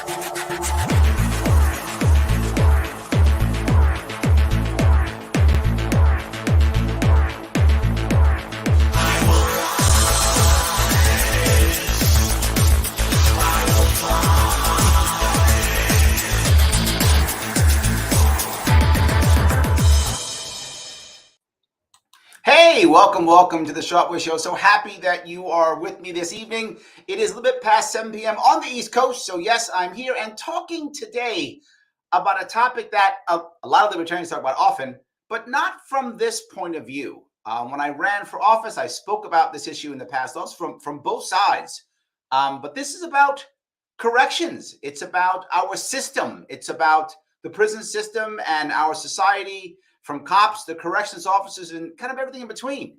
Hey, welcome to the Shortway Show. So happy that you are with me this evening. It is a little bit past 7 p.m. on the East Coast. So yes, I'm here and talking today about a topic that a lot of libertarians talk about often, but not from this point of view. When I ran for office, I spoke about this issue in the past, also from both sides. But this is about corrections. It's about our system. It's about the prison system and our society, from cops to corrections officers and kind of everything in between.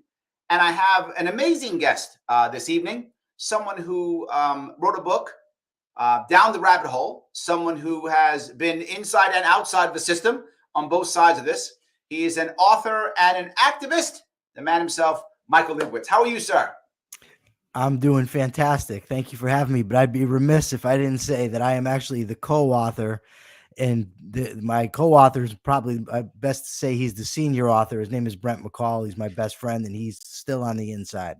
And I have an amazing guest this evening, someone who wrote a book, Down the Rabbit Hole, someone who has been inside and outside of the system on both sides of this. He is an author and an activist, the man himself, Michael Liebowitz. How are you, sir? I'm doing fantastic. Thank you for having me, but I'd be remiss if I didn't say that I am actually the co-author. And my co-author is probably best to say he's the senior author. His name is Brent McCall. He's my best friend, and he's still on the inside.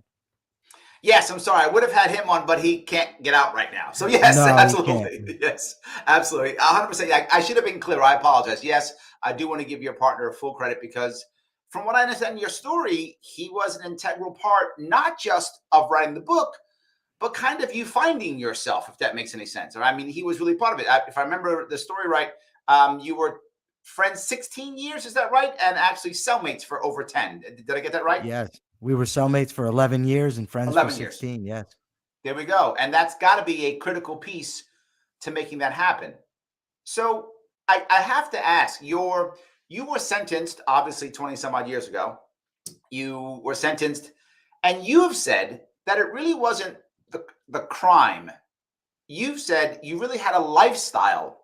Yes, I'm sorry. I would have had him on, but he can't get out right now. So yes, No, absolutely. Yes, absolutely. 100%. I should have been clear. I apologize. Yes, I do want to give your partner full credit because from what I understand in your story, he was an integral part, not just of writing the book, but kind of you finding yourself, if that makes any sense. Or I mean, he was really part of it. If I remember the story right, you were friends 16 years, is that right? And actually cellmates for over 10. Did I get that right? Yes. We were cellmates for 11 years and friends for 16. Yes. There we go. And that's got to be a critical piece to making that happen. So I have to ask, you were sentenced, obviously 20 some odd years ago. You were sentenced, and you have said that it really wasn't the crime. You've said you really had a lifestyle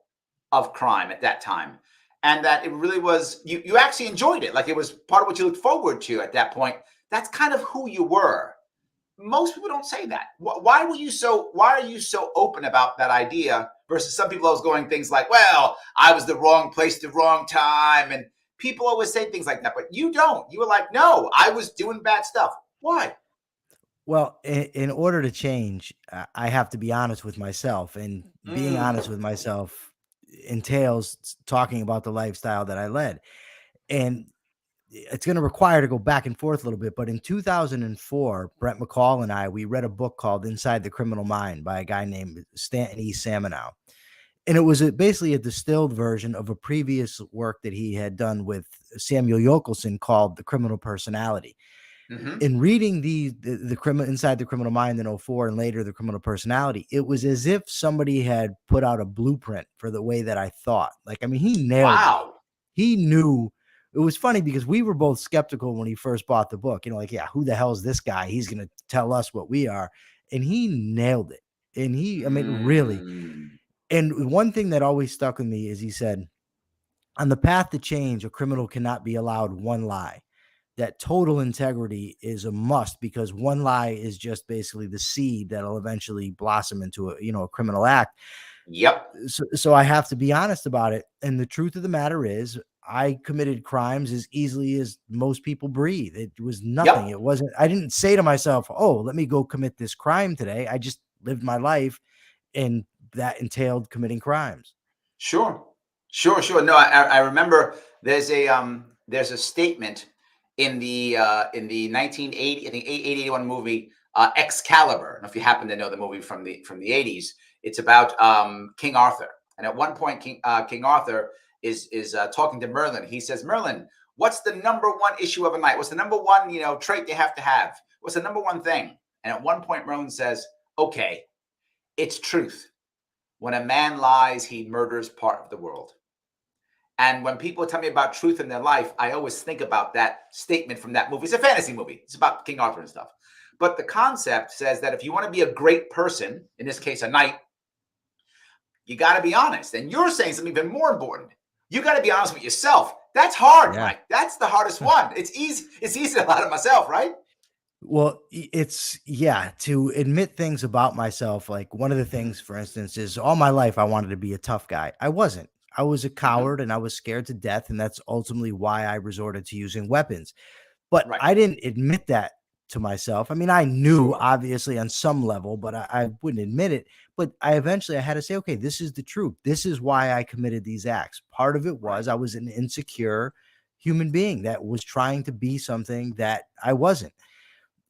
of crime at that time, and that it really was, you actually enjoyed it. Like it was part of what you looked forward to at that point. That's kind of who you were. Most people don't say that. Why are you so open about that idea versus some people always going things like, well, I was the wrong place, the wrong time. And people always say things like that, but you don't. You were like, no, I was doing bad stuff. Why? Well, in order to change, I have to be honest with myself, and being honest with myself entails talking about the lifestyle that I led. And it's going to require to go back and forth a little bit. But in 2004, Brent McCall and we read a book called Inside the Criminal Mind by a guy named Stanton E. Samanow. And it was basically a distilled version of a previous work that he had done with Samuel Yockelson called The Criminal Personality. Mm-hmm. In reading the criminal Inside the Criminal Mind in 2004 and later The Criminal Personality, it was as if somebody had put out a blueprint for the way that I thought. Like, I mean, he nailed it. He knew. It was funny because we were both skeptical when he first bought the book. You know, like, yeah, who the hell is this guy? He's going to tell us what we are. And he nailed it. And I mean, really. And one thing that always stuck with me is he said, on the path to change, a criminal cannot be allowed one lie. That total integrity is a must, because one lie is just basically the seed that'll eventually blossom into a criminal act. Yep. So I have to be honest about it. And the truth of the matter is, I committed crimes as easily as most people breathe. It was nothing. Yep. It wasn't, I didn't say to myself, oh, let me go commit this crime today. I just lived my life, and that entailed committing crimes. Sure. No, I remember there's a statement in the 1980, I think 81 movie, Excalibur. I don't know if you happen to know the movie from the 80s. It's about King Arthur. And at one point, King Arthur is talking to Merlin. He says, Merlin, what's the number one issue of a knight? What's the number one, trait they have to have? What's the number one thing? And at one point, Merlin says, okay, it's truth. When a man lies, he murders part of the world. And when people tell me about truth in their life, I always think about that statement from that movie. It's a fantasy movie. It's about King Arthur and stuff. But the concept says that if you want to be a great person, in this case, a knight, you got to be honest. And you're saying something even more important. You got to be honest with yourself. That's hard, yeah. Mike. That's the hardest one. It's easy. It's easy to lie to myself, right? Well, to admit things about myself. Like one of the things, for instance, is all my life I wanted to be a tough guy. I wasn't. I was a Hmm. coward and I was scared to death. And that's ultimately why I resorted to using weapons. But Right. I didn't admit that to myself. I mean, I knew Sure. obviously on some level, but I wouldn't admit it. But I had to say, okay, this is the truth. This is why I committed these acts. Part of it Right. was I was an insecure human being that was trying to be something that I wasn't.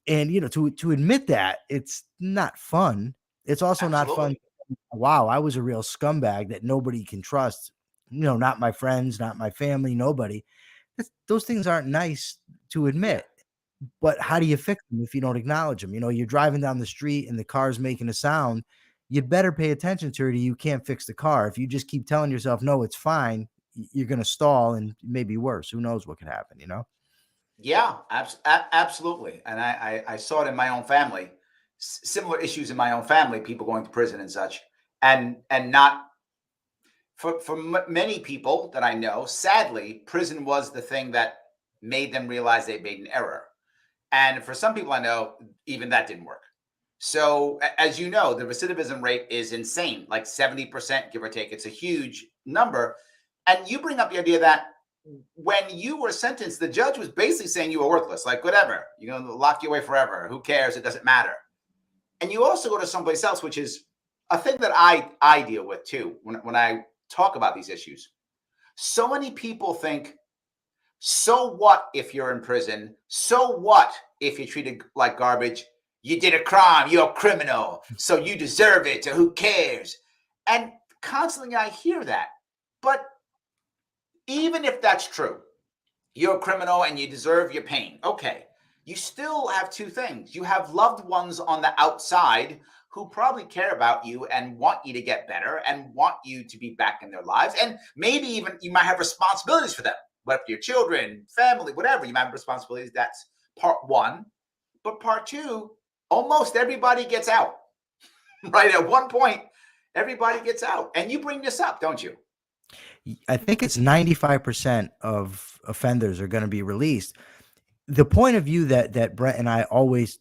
And to admit that, it's not fun. It's also not fun. Absolutely. Wow, I was a real scumbag that nobody can trust. Not my friends, not my family, nobody. Those things aren't nice to Yeah. admit. But Yeah. how do you fix them if you don't acknowledge them? You're driving down the street and the car's making a sound. You better pay attention to it, or you can't fix the car. If you just keep telling yourself, no, it's fine, you're going to stall and maybe worse. Who knows what could happen? Yeah, absolutely. And I saw it in my own family, similar issues in my own family, people going to prison and such, and not for many people that I know. Sadly, prison was the thing that made them realize they made an error. And for some people I know, even that didn't work. So, as you know, the recidivism rate is insane, like 70%, give or take. It's a huge number. And you bring up the idea that when you were sentenced, the judge was basically saying you were worthless, like whatever, lock you away forever. Who cares? It doesn't matter. And you also go to someplace else, which is a thing that I deal with too when I talk about these issues. So many people think, so what if you're in prison? So what if you're treated like garbage? You did a crime, you're a criminal, so you deserve it, so who cares? And constantly I hear that. But even if that's true, you're a criminal and you deserve your pain. Okay. You still have two things. You have loved ones on the outside who probably care about you and want you to get better and want you to be back in their lives. And maybe even you might have responsibilities for them. What if your children, family, whatever, you might have responsibilities. That's part one. But part two, almost everybody gets out, right? At one point, everybody gets out. And you bring this up, don't you? I think it's 95% of offenders are going to be released. The point of view that Brett and I always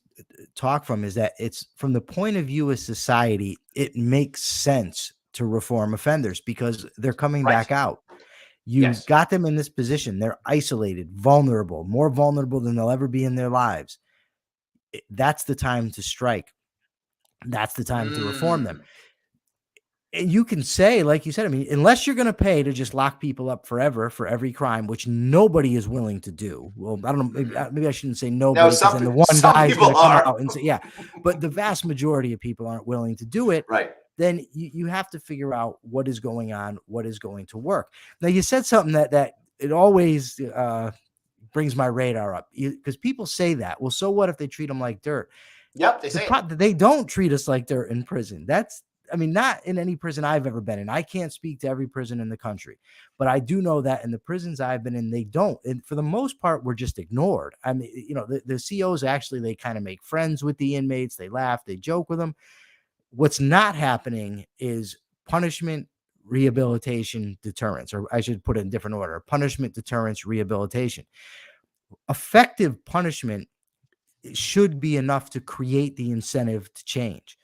talk from is that it's from the point of view of society, it makes sense to reform offenders because they're coming Right. back out. You Yes. got them in this position. They're isolated, vulnerable, more vulnerable than they'll ever be in their lives. That's the time to strike. That's the time to reform them. Mm. And you can say, like you said, I mean, unless you're going to pay to just lock people up forever for every crime, which nobody is willing to do. Well, I don't know. Maybe, Mhm. maybe I shouldn't say No, nobody because then the one some guy is going people to come are. out and say, yeah, but the vast majority of people aren't willing to do it. Right. Then you have to figure out what is going on, what is going to work. Now, you said something that it always brings my radar up because people say that. Well, so what if they treat them like dirt? Yep, they say it. They don't treat us like dirt in prison. I mean, not in any prison I've ever been in. I can't speak to every prison in the country, but I do know that in the prisons I've been in, they don't. And for the most part, we're just ignored. I mean, the COs actually, they kind of make friends with the inmates. They laugh, they joke with them. What's not happening is punishment, rehabilitation, deterrence, or I should put it in different order: punishment, deterrence, rehabilitation. Effective punishment should be enough to create the incentive to change.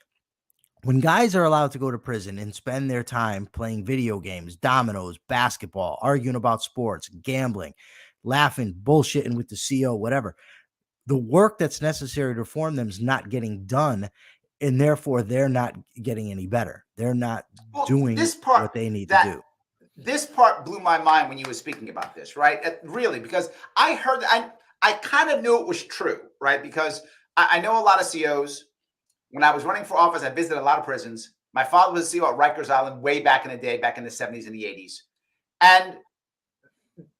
When guys are allowed to go to prison and spend their time playing video games, dominoes, basketball, arguing about sports, gambling, laughing, bullshitting with the CO, whatever, the work that's necessary to reform them is not getting done. And therefore, they're not getting any better. They're not Well, doing what they need to do. this part blew my mind when you were speaking about this, right? Really, because I heard I kind of knew it was true, right? Because I know a lot of COs. When I was running for office, I visited a lot of prisons. My father was a CO at Rikers Island way back in the day, back in the 70s and the 80s. And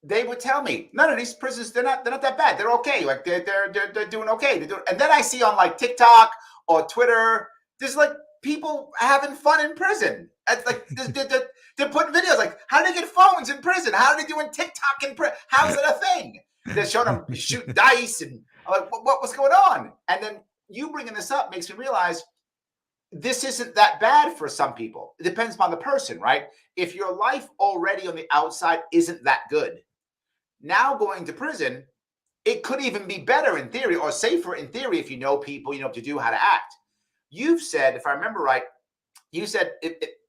they would tell me, none of these prisons, they're not that bad. They're okay. Like they're doing okay. And then I see on like TikTok or Twitter, there's like people having fun in prison. It's like they're putting videos like, how do they get phones in prison? How are they doing TikTok in prison? How's it a thing? They're showing them shoot dice and I'm like, what's going on? And then you bringing this up makes me realize this isn't that bad for some people. It depends upon the person, right? If your life already on the outside isn't that good, now going to prison, it could even be better in theory, or safer in theory, if you know people, you know what to do, how to act. You've said, if I remember right, you said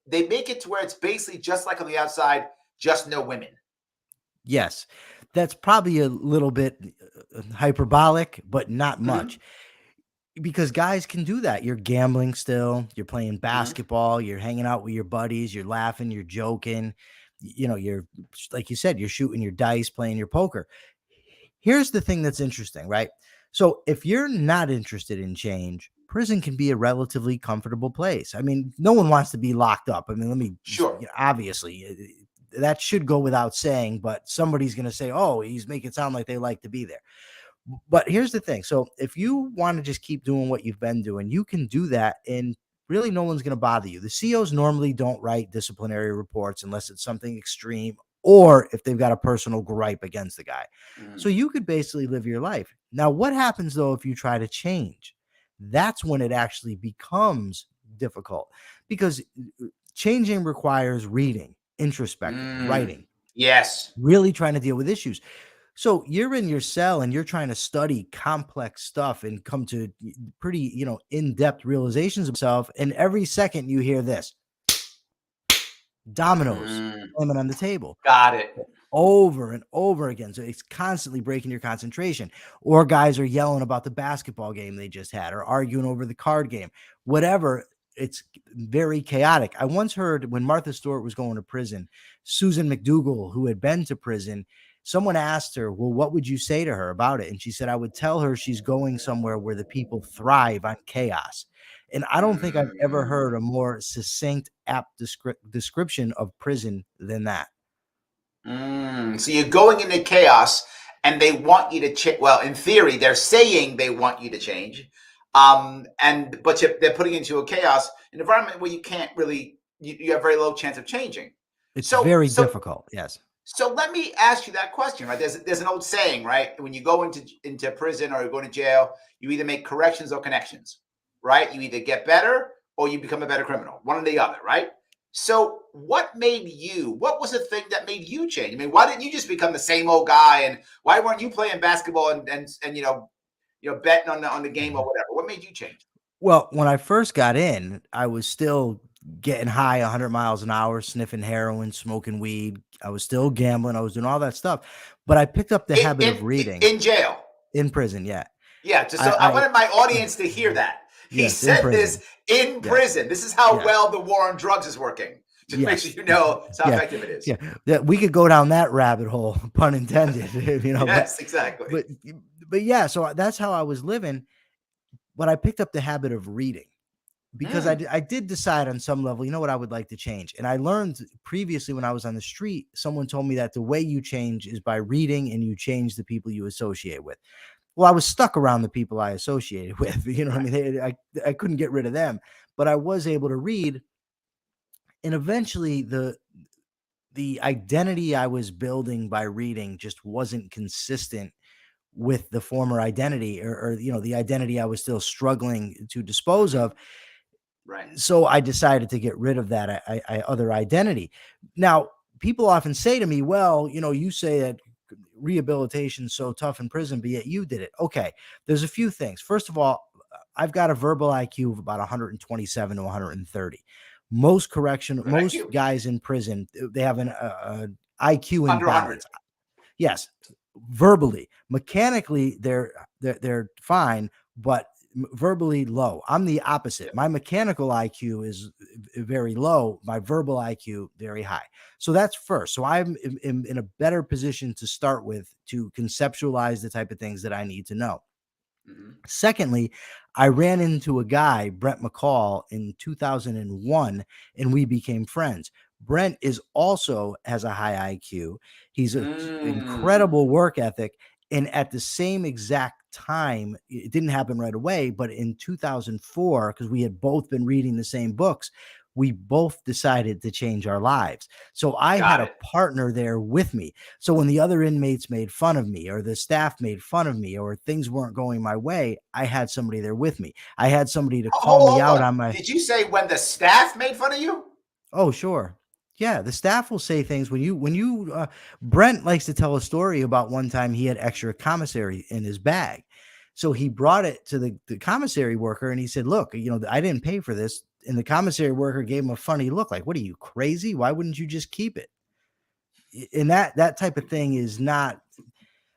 they make it to where it's basically just like on the outside, just no women. Yes, that's probably a little bit hyperbolic, but not much. Because guys can do that. You're gambling still, you're playing basketball, you're hanging out with your buddies, you're laughing, you're joking, you know, you're, like you said, you're shooting your dice, playing your poker. Here's the thing that's interesting, right? So if you're not interested in change, prison can be a relatively comfortable place. I mean, no one wants to be locked up. I mean, let me Sure. you know, obviously that should go without saying, but somebody's going to say, oh, he's making it sound like they like to be there. But here's the thing. So if you want to just keep doing what you've been doing, you can do that, and really no one's going to bother you. The COs normally don't write disciplinary reports unless it's something extreme or if they've got a personal gripe against the guy. So you could basically live your life. Now, what happens though if you try to change? That's when it actually becomes difficult, because changing requires reading, introspecting, writing, Yes. really trying to deal with issues. So you're in your cell and you're trying to study complex stuff and come to pretty, you know, in-depth realizations of yourself. And every second you hear this dominoes slamming on the table. Got it. Over and over again. So it's constantly breaking your concentration. Or guys are yelling about the basketball game they just had, or arguing over the card game, whatever. It's very chaotic. I once heard when Martha Stewart was going to prison, Susan McDougal, who had been to prison, someone asked her, well, what would you say to her about it? And she said, I would tell her she's going somewhere where the people thrive on chaos. And I don't think I've ever heard a more succinct, apt description of prison than that. So you're going into chaos, and they want you to change. Well, in theory, they're saying they want you to change, but they're putting you into a chaos, an environment where you can't really, you have very low chance of changing. It's very difficult. Yes. So let me ask you that question, right? There's an old saying, right? When you go into prison or you go to jail, you either make corrections or connections, right? You either get better or you become a better criminal, one or the other, right? So what was the thing that made you change? I mean, why didn't you just become the same old guy? And why weren't you playing basketball and you know, betting on the game or whatever? What made you change? Well, when I first got in, I was still getting high 100 miles an hour, sniffing heroin, smoking weed. I was still gambling. I was doing all that stuff. But I picked up the habit of reading. In jail. In prison, yeah. Yeah, so I wanted my audience to hear that. He said this in prison. This is how well the war on drugs is working. Just make sure you know how effective it is. Yeah, we could go down that rabbit hole, pun intended. You know. Yes, exactly. But yeah, so that's how I was living. But I picked up the habit of reading, because I did decide on some level, you know what, I would like to change. And I learned previously when I was on the street, someone told me that the way you change is by reading, and you change the people you associate with. Well, I was stuck around the people I associated with, you know what I mean? I couldn't get rid of them, but I was able to read. And eventually the identity I was building by reading just wasn't consistent with the former identity, or you know, the identity I was still struggling to dispose of. Right. So I decided to get rid of that other identity. Now, people often say to me, well, you know, you say that rehabilitation is so tough in prison, but yet you did it. Okay. There's a few things. First of all, I've got a verbal IQ of about 127 to 130. Most guys in prison, they have an IQ imbalance. Yes. Verbally, mechanically, they're fine, but verbally low. I'm the opposite. My mechanical IQ is very low. My verbal IQ very high. So that's first. So I'm in a better position to start with, to conceptualize the type of things that I need to know. Secondly, I ran into a guy, Brent McCall, in 2001, and we became friends. Brent also has a high IQ. He's an incredible work ethic. And at the same exact time, it didn't happen right away, but in 2004, because we had both been reading the same books, we both decided to change our lives. So I had a partner there with me. So when the other inmates made fun of me, or the staff made fun of me, or things weren't going my way, I had somebody there with me. I had somebody to call me out on my... Did you say when the staff made fun of you? Oh, sure. Yeah, the staff will say things Brent likes to tell a story about one time he had extra commissary in his bag. So he brought it to the commissary worker and he said, look, I didn't pay for this. And the commissary worker gave him a funny look like, what are you, crazy? Why wouldn't you just keep it? And that type of thing is not,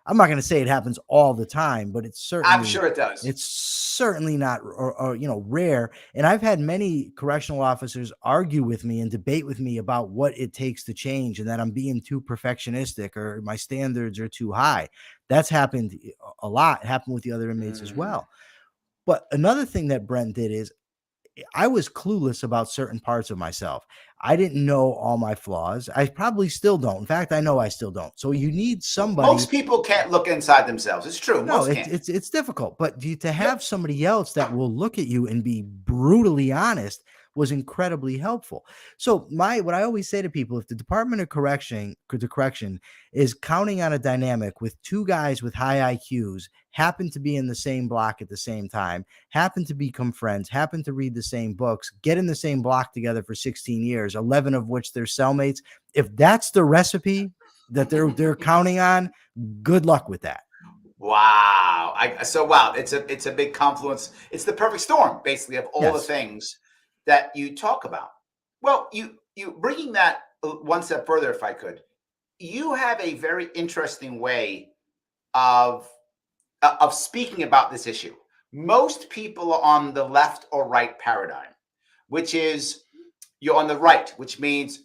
I'm not going to say it happens all the time, but I'm sure it does. It's certainly not, rare. And I've had many correctional officers argue with me and debate with me about what it takes to change, and that I'm being too perfectionistic or my standards are too high. That's happened a lot. It happened with the other inmates as well. But another thing that Brent did is, I was clueless about certain parts of myself. I didn't know all my flaws. I probably still don't. In fact, I know I still don't. So you need somebody. Most people can't look inside themselves. It's true. No, Most can't. it's difficult. But to have somebody else that will look at you and be brutally honest was incredibly helpful. So what I always say to people, if the Department of Correction is counting on a dynamic with two guys with high IQs, happen to be in the same block at the same time, happen to become friends, happen to read the same books, get in the same block together for 16 years, 11 of which they're cellmates. If that's the recipe that they're counting on, good luck with that. Wow. Wow, it's a big confluence. It's the perfect storm, basically, of all the things that you talk about. Well, you bringing that one step further, if I could, you have a very interesting way of speaking about this issue. Most people are on the left or right paradigm, which is you're on the right, which means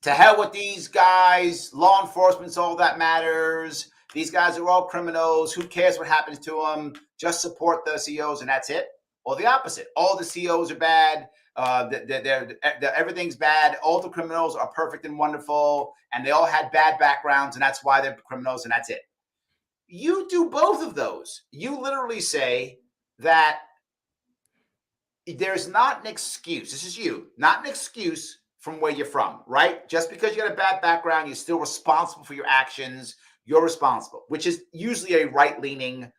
to hell with these guys, law enforcement's all that matters. These guys are all criminals. Who cares what happens to them? Just support the COs and that's it. Or the opposite. All the COs are bad. Everything's bad. All the criminals are perfect and wonderful. And they all had bad backgrounds. And that's why they're criminals. And that's it. You do both of those. You literally say that there's not an excuse. This is you. Not an excuse from where you're from, right? Just because you got a bad background, you're still responsible for your actions. You're responsible, which is usually a right-leaning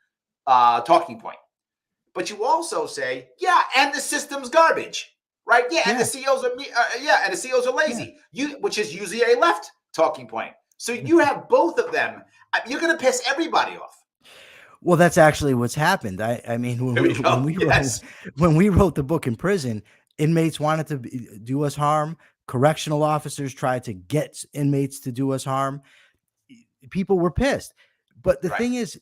talking point. But you also say, yeah, and the system's garbage, right? Yeah, and the COs are and the COs are lazy. Which is usually a left talking point. So you have both of them. You're going to piss everybody off. Well, that's actually what's happened. I mean, when we wrote the book in prison, inmates wanted to do us harm. Correctional officers tried to get inmates to do us harm. People were pissed. But the thing is,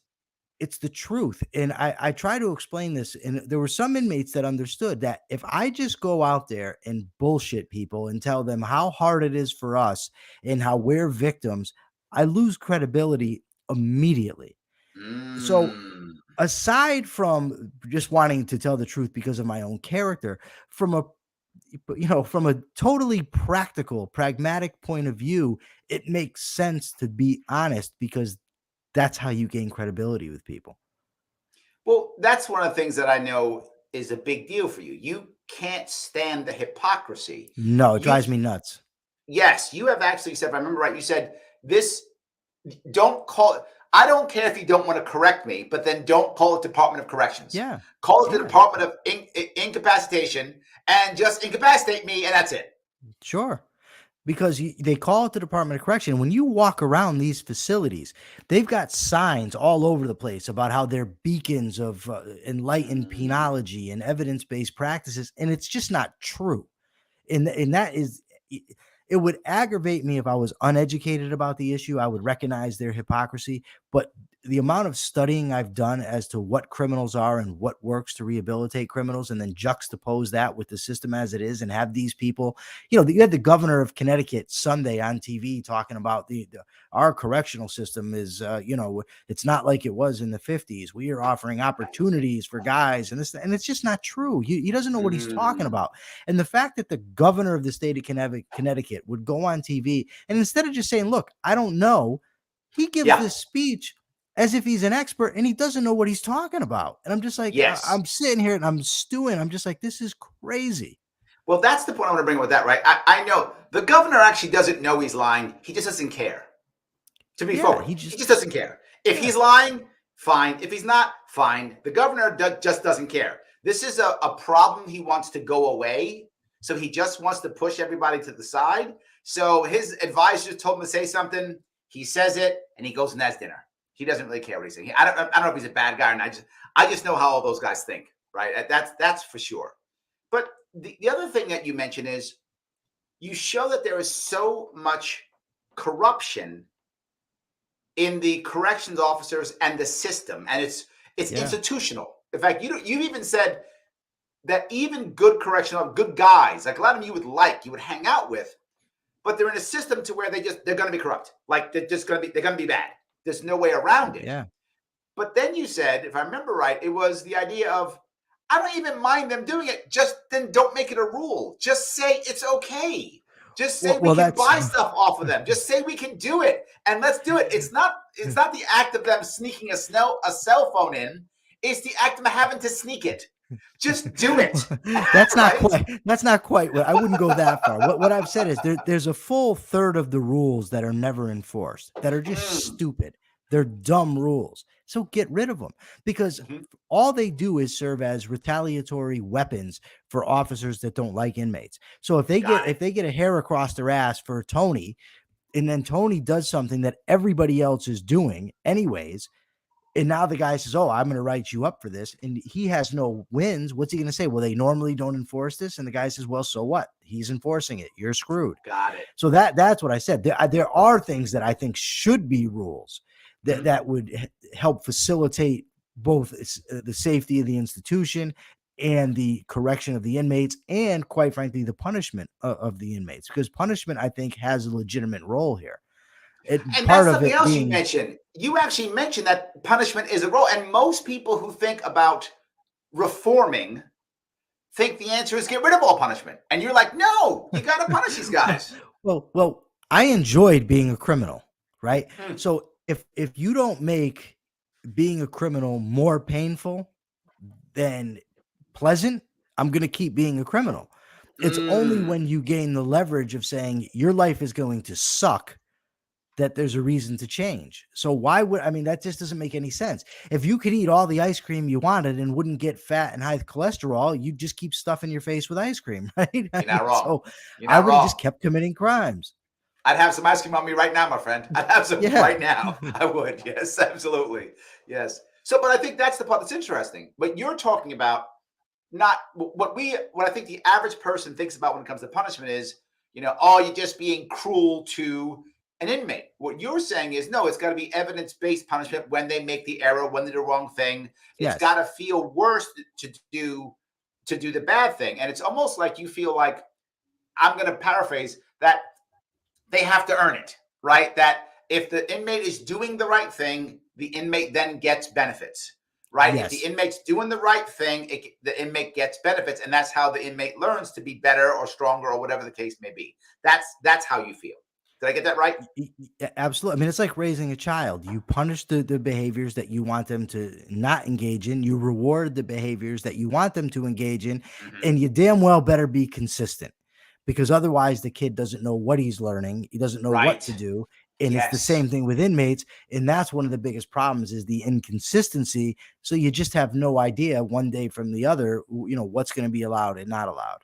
it's the truth. And I try to explain this. And there were some inmates that understood that if I just go out there and bullshit people and tell them how hard it is for us and how we're victims, I lose credibility immediately. So aside from just wanting to tell the truth because of my own character, from a totally practical, pragmatic point of view, it makes sense to be honest because that's how you gain credibility with people. Well, that's one of the things that I know is a big deal for you. You can't stand the hypocrisy. No, it drives me nuts. Yes, you have actually said, if I remember right, you said this, don't call it. I don't care if you don't want to correct me, but then don't call it Department of Corrections. Yeah. Call it the Department of Incapacitation and just incapacitate me, and that's it. Sure. Because they call it the Department of Correction. When you walk around these facilities, they've got signs all over the place about how they're beacons of enlightened penology and evidence-based practices, and it's just not true. And that is, it would aggravate me if I was uneducated about the issue. I would recognize their hypocrisy, but the amount of studying I've done as to what criminals are and what works to rehabilitate criminals, and then juxtapose that with the system as it is and have these people, you had the governor of Connecticut Sunday on TV talking about our correctional system is, it's not like it was in the 50s. We are offering opportunities for guys and this, and it's just not true. He doesn't know what he's talking about. And the fact that the governor of the state of Connecticut would go on TV and instead of just saying, look, I don't know, he gives this speech as if he's an expert and he doesn't know what he's talking about. And I'm just like, I'm sitting here and I'm stewing. I'm just like, this is crazy. Well, that's the point I want to bring with that, right? I know the governor actually doesn't know he's lying. He just doesn't care. To be forward, he just doesn't care. If he's lying, fine. If he's not, fine. The governor just doesn't care. This is a problem he wants to go away. So he just wants to push everybody to the side. So his advisor told him to say something. He says it, and he goes and has dinner. He doesn't really care what he's saying. I don't know if he's a bad guy or not. I just know how all those guys think, right? That's for sure. But the other thing that you mentioned is you show that there is so much corruption in the corrections officers and the system, and it's institutional. In fact, you even said that even good correctional, good guys, like a lot of them you would hang out with, but they're in a system to where they're going to be corrupt. Like they're going to be bad. There's no way around it. Yeah. But then you said, if I remember right, it was the idea of, I don't even mind them doing it. Just then don't make it a rule. Just say it's okay. Just say we can buy stuff off of them. Just say we can do it, and let's do it. It's not the act of them sneaking a cell phone in. It's the act of them having to sneak it. Just do it. That's not quite. That's not quite. I wouldn't go that far. What I've said is there's a full third of the rules that are never enforced, that are just stupid. They're dumb rules. So get rid of them, because all they do is serve as retaliatory weapons for officers that don't like inmates. So if they get a hair across their ass for Tony, and then Tony does something that everybody else is doing anyways, and now the guy says, "Oh, I'm going to write you up for this," and he has no wins, what's he going to say? Well, they normally don't enforce this, and the guy says, "Well, so what? He's enforcing it. You're screwed." Got it. So that's what I said. There are things that I think should be rules that would help facilitate both the safety of the institution and the correction of the inmates, and quite frankly, the punishment of the inmates, because punishment, I think, has a legitimate role here. And that's something else you mentioned. You actually mentioned that punishment is a role. And most people who think about reforming think the answer is get rid of all punishment. And you're like, no, you got to punish these guys. Well, I enjoyed being a criminal, right? So if you don't make being a criminal more painful than pleasant, I'm going to keep being a criminal. It's only when you gain the leverage of saying your life is going to suck that there's a reason to change. So that just doesn't make any sense. If you could eat all the ice cream you wanted and wouldn't get fat and high cholesterol, you'd just keep stuffing your face with ice cream, right? You're not wrong. So I would have just kept committing crimes. I'd have some ice cream on me right now, my friend. I'd have some right now. I would. Yes, absolutely. Yes. So, but I think that's the part that's interesting. What you're talking about, not what I think the average person thinks about when it comes to punishment is, you're just being cruel to an inmate. What you're saying is, no, it's got to be evidence-based punishment when they make the error, when they do the wrong thing. It's got to feel worse to do the bad thing. And it's almost like you feel like, I'm going to paraphrase, that they have to earn it, right? That if the inmate is doing the right thing, the inmate then gets benefits, right? Yes. If the inmate's doing the right thing, the inmate gets benefits, and that's how the inmate learns to be better or stronger or whatever the case may be. That's how you feel. Did I get that right? Absolutely. I mean, it's like raising a child. You punish the behaviors that you want them to not engage in. You reward the behaviors that you want them to engage in, and you damn well better be consistent, because otherwise the kid doesn't know what he's learning. He doesn't know what to do. And it's the same thing with inmates. And that's one of the biggest problems, is the inconsistency. So you just have no idea one day from the other, what's going to be allowed and not allowed.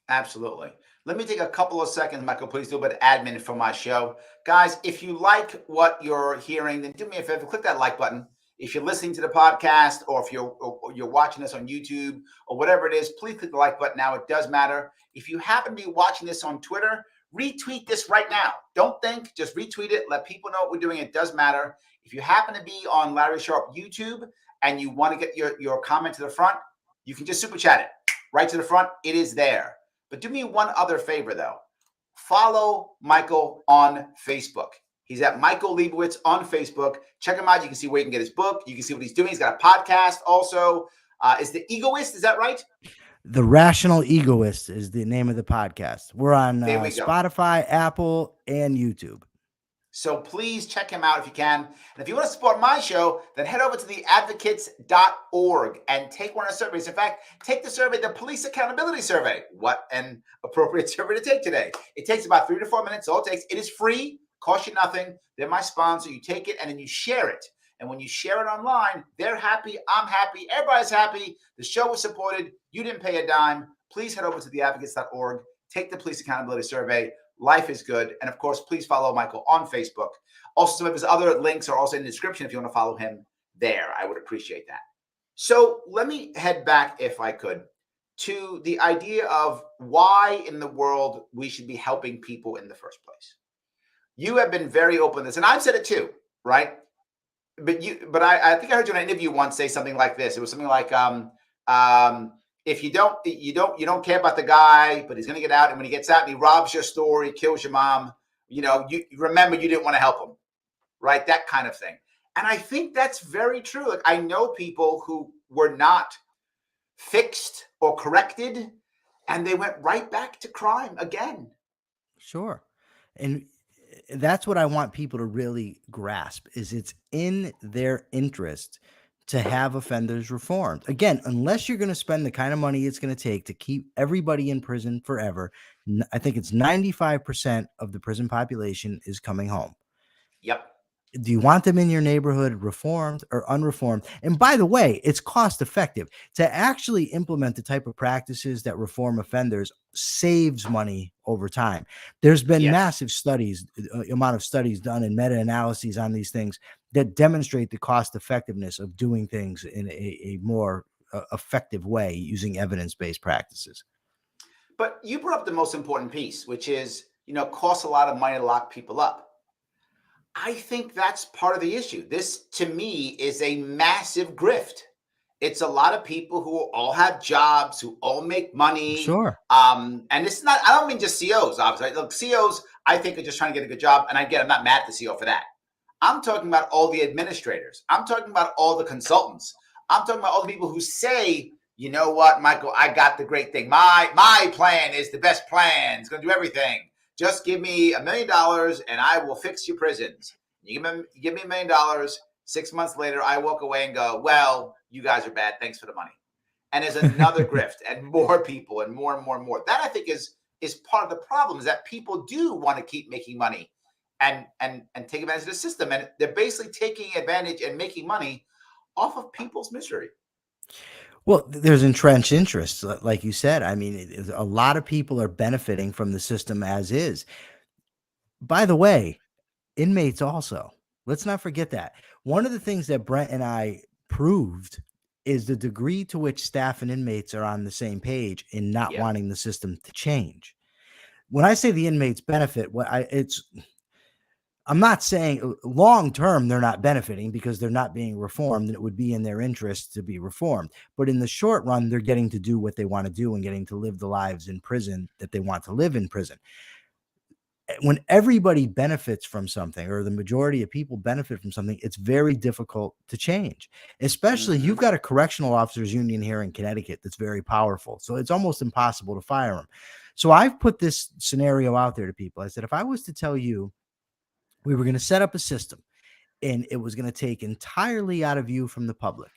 Absolutely. Let me take a couple of seconds, Michael. Please do a bit of admin for my show. Guys, if you like what you're hearing, then do me a favor, click that like button. If you're listening to the podcast, or if you're watching this on YouTube or whatever it is, please click the like button now. It does matter. If you happen to be watching this on Twitter, retweet this right now. Don't think, just retweet it. Let people know what we're doing. It does matter. If you happen to be on Larry Sharpe YouTube and you want to get your comment to the front, you can just super chat it right to the front. It is there. But do me one other favor, though. Follow Michael on Facebook. He's at Michael Liebowitz on Facebook. Check him out. You can see where you can get his book. You can see what he's doing. He's got a podcast also. Is The Egoist, is that right? The Rational Egoist is the name of the podcast. We're on Spotify, Apple, and YouTube. So please check him out if you can. And if you want to support my show, then head over to theadvocates.org and take one of the surveys. In fact, take the survey, the Police Accountability Survey. What an appropriate survey to take today. It takes about 3 to 4 minutes. All it takes. It is free, costs you nothing. They're my sponsor. You take it and then you share it. And when you share it online, they're happy. I'm happy. Everybody's happy. The show was supported. You didn't pay a dime. Please head over to theadvocates.org. Take the Police Accountability Survey. Life is good. And of course, please follow Michael on Facebook. Also, some of his other links are also in the description if you want to follow him there. I would appreciate that. So let me head back, if I could, to the idea of why in the world we should be helping people in the first place. You have been very open to this, and I've said it too, right? But I think I heard you in an interview once say something like this. It was something like, if you don't care about the guy, but he's going to get out, and when he gets out and he robs your store, he kills your mom, you remember you didn't want to help him, right? That kind of thing. And I think that's very true. Like, I know people who were not fixed or corrected, and they went right back to crime again. Sure. And that's what I want people to really grasp, is it's in their interest to have offenders reformed. Again, unless you're going to spend the kind of money it's going to take to keep everybody in prison forever, I think it's 95% of the prison population is coming home. Yep. Do you want them in your neighborhood reformed or unreformed? And by the way, it's cost effective to actually implement the type of practices that reform offenders saves money over time. There's been massive studies, amount of studies done and meta-analyses on these things that demonstrate the cost effectiveness of doing things in a more effective way using evidence-based practices. But you brought up the most important piece, which is, costs a lot of money to lock people up. I think that's part of the issue. This, to me, is a massive grift. It's a lot of people who all have jobs, who all make money. Sure. And it's not, I don't mean just COs, obviously. Look, COs, I think, are just trying to get a good job. And I'm not mad at the CO for that. I'm talking about all the administrators. I'm talking about all the consultants. I'm talking about all the people who say, you know what, Michael, I got the great thing. My plan is the best plan. It's going to do everything. Just give me $1 million and I will fix your prisons. You give me $1 million. 6 months later, I walk away and go, well, you guys are bad. Thanks for the money. And there's another grift and more people and more and more and more. That, I think, is part of the problem, is that people do want to keep making money and take advantage of the system. And they're basically taking advantage and making money off of people's misery. Well, there's entrenched interests, like you said. I mean, a lot of people are benefiting from the system as is. By the way, inmates also. Let's not forget that. One of the things that Brent and I proved is the degree to which staff and inmates are on the same page in not wanting the system to change. When I say the inmates benefit, I'm not saying long term they're not benefiting because they're not being reformed, and it would be in their interest to be reformed. But in the short run, they're getting to do what they want to do and getting to live the lives in prison that they want to live in prison. When everybody benefits from something, or the majority of people benefit from something, it's very difficult to change. Especially, you've got a correctional officers union here in Connecticut that's very powerful. So it's almost impossible to fire them. So I've put this scenario out there to people. I said, if I was to tell you we were going to set up a system and it was going to take entirely out of view from the public,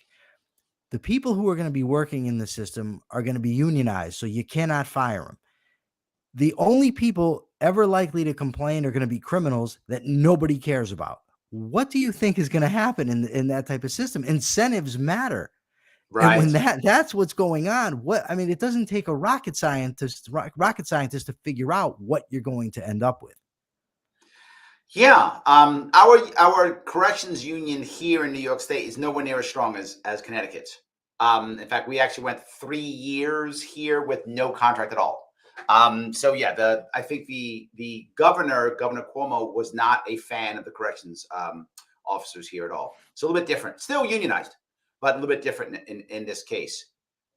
the people who are going to be working in the system are going to be unionized, so you cannot fire them. The only people ever likely to complain are going to be criminals that nobody cares about. What do you think is going to happen in that type of system? Incentives matter. Right. And when that's what's going on, it doesn't take a rocket scientist to figure out what you're going to end up with. Yeah. Our corrections union here in New York State is nowhere near as strong as Connecticut's. In fact, we actually went 3 years here with no contract at all. I think the Governor Cuomo was not a fan of the corrections officers here at all. So a little bit different, still unionized, but a little bit different in this case.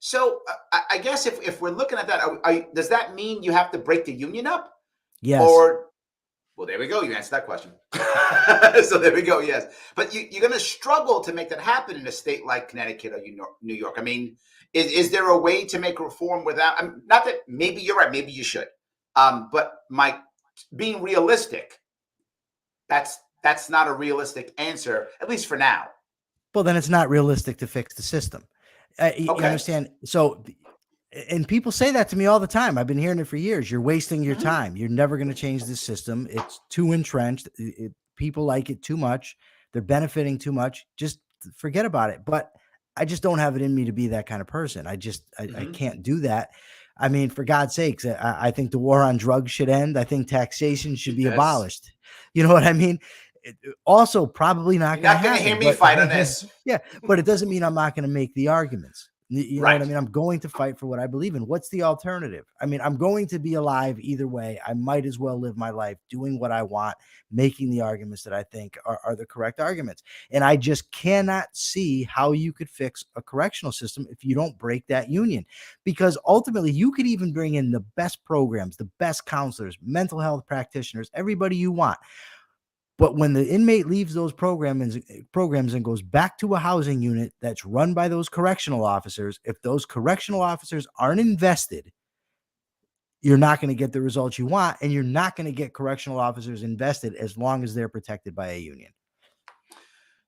So I guess if we're looking at that, does that mean you have to break the union up? Yes. Well, there we go. You answered that question. So there we go. Yes. But you're going to struggle to make that happen in a state like Connecticut or New York. I mean, is there a way to make reform without, not that maybe you're right, maybe you should. But Mike, being realistic, that's not a realistic answer, at least for now. Well, then it's not realistic to fix the system. You understand? So, and people say that to me all the time. I've been hearing it for years. You're wasting your time. You're never going to change this system. It's too entrenched. People like it too much. They're benefiting too much. Just forget about it. But I just don't have it in me to be that kind of person. I can't do that. I mean, for God's sakes, I think the war on drugs should end. I think taxation should be Yes. abolished. You know what I mean? Also, probably not You're going to not going to hear happen, me but fight on this. yeah, but it doesn't mean I'm not going to make the arguments. You know what I Right. mean? I'm going to fight for what I believe in. What's the alternative? I mean, I'm going to be alive either way. I might as well live my life doing what I want, making the arguments that I think are the correct arguments. And I just cannot see how you could fix a correctional system if you don't break that union. Because ultimately, you could even bring in the best programs, the best counselors, mental health practitioners, everybody you want. But when the inmate leaves those programs and goes back to a housing unit that's run by those correctional officers, if those correctional officers aren't invested, you're not going to get the results you want, and you're not going to get correctional officers invested as long as they're protected by a union.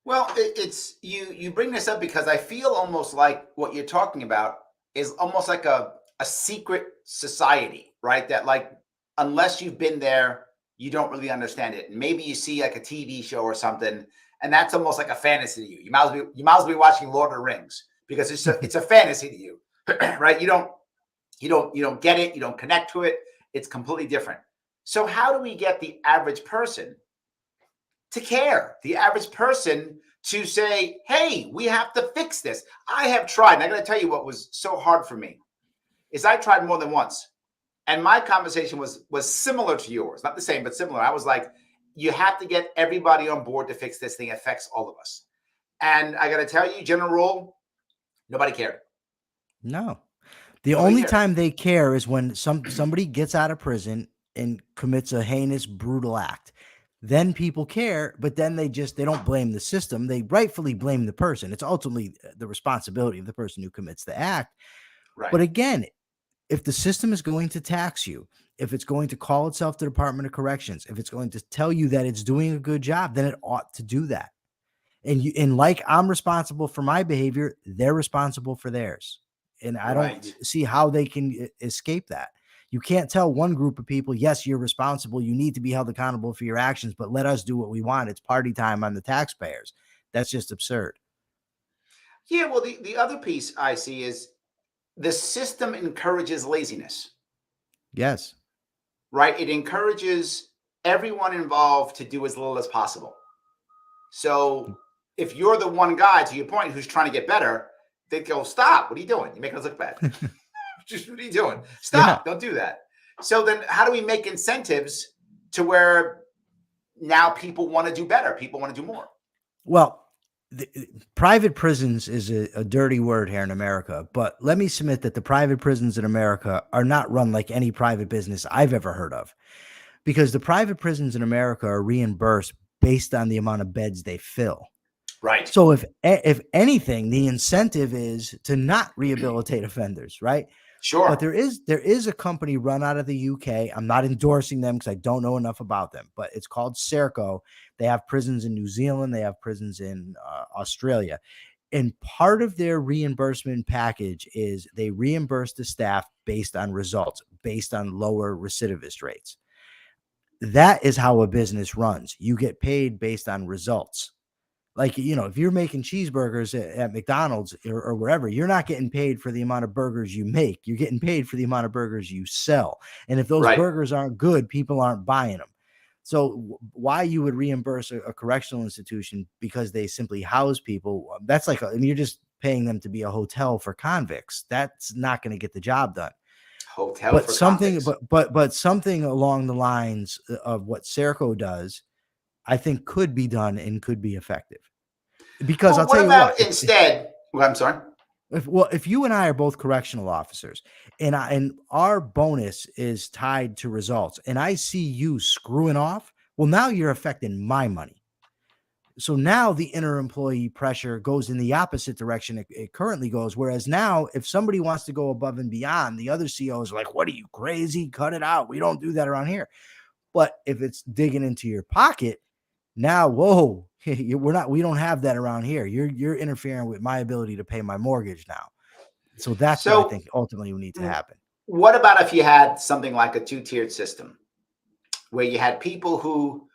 Well, it's you bring this up because I feel almost like what you're talking about is almost like a secret society, right? That like unless you've been there, you don't really understand it. And maybe you see like a TV show or something, and that's almost like a fantasy to you. You might as well be watching Lord of the Rings because it's a fantasy to you, right? You don't get it, you don't connect to it. It's completely different. So how do we get the average person to care, the average person to say, hey, we have to fix this? I have tried, and I got to tell you what was so hard for me is I tried more than once. And my conversation was similar to yours, not the same, but similar. I was like, you have to get everybody on board to fix this thing. It affects all of us. And I got to tell you, general rule, nobody cared. No. The Nobody only cared. time they care is when somebody gets out of prison and commits a heinous, brutal act. Then people care, but then they don't blame the system. They rightfully blame the person. It's ultimately the responsibility of the person who commits the act. Right. But again, if the system is going to tax you, if it's going to call itself the Department of Corrections, if it's going to tell you that it's doing a good job, then it ought to do that. And like I'm responsible for my behavior, they're responsible for theirs. And I don't see how they can escape that. You can't tell one group of people, yes, you're responsible, you need to be held accountable for your actions, but let us do what we want. It's party time on the taxpayers. That's just absurd. Yeah, well, the other piece I see is the system encourages laziness. Yes. Right? It encourages everyone involved to do as little as possible. So if you're the one guy, to your point, who's trying to get better, they go, stop. What are you doing? You're making us look bad. Just what are you doing? Stop. Yeah. Don't do that. So then how do we make incentives to where now people want to do better? People want to do more. Well, private prisons is a dirty word here in America, but let me submit that the private prisons in America are not run like any private business I've ever heard of, because the private prisons in America are reimbursed based on the amount of beds they fill. Right. So if anything, the incentive is to not rehabilitate offenders, right? Sure. But there is a company run out of the UK. I'm not endorsing them because I don't know enough about them, but it's called Serco. They have prisons in New Zealand. They have prisons in Australia. And part of their reimbursement package is they reimburse the staff based on results, based on lower recidivist rates. That is how a business runs. You get paid based on results. Like, you know, if you're making cheeseburgers at McDonald's or wherever, you're not getting paid for the amount of burgers you make. You're getting paid for the amount of burgers you sell. And if those burgers aren't good, people aren't buying them. So why you would reimburse a correctional institution because they simply house people, that's like, you're just paying them to be a hotel for convicts. That's not going to get the job done. Hotel for convicts. But something along the lines of what Serco does, I think could be done and could be effective. Because I'll tell you what. Instead, I'm sorry. If you and I are both correctional officers and our bonus is tied to results and I see you screwing off, well, now you're affecting my money. So now the inter-employee pressure goes in the opposite direction it currently goes. Whereas now, if somebody wants to go above and beyond, the other COs are like, what are you, crazy? Cut it out. We don't do that around here. But if it's digging into your pocket, now, whoa, we don't have that around here. You're interfering with my ability to pay my mortgage now. So that's what I think ultimately will need to happen. What about if you had something like a two-tiered system where you had people who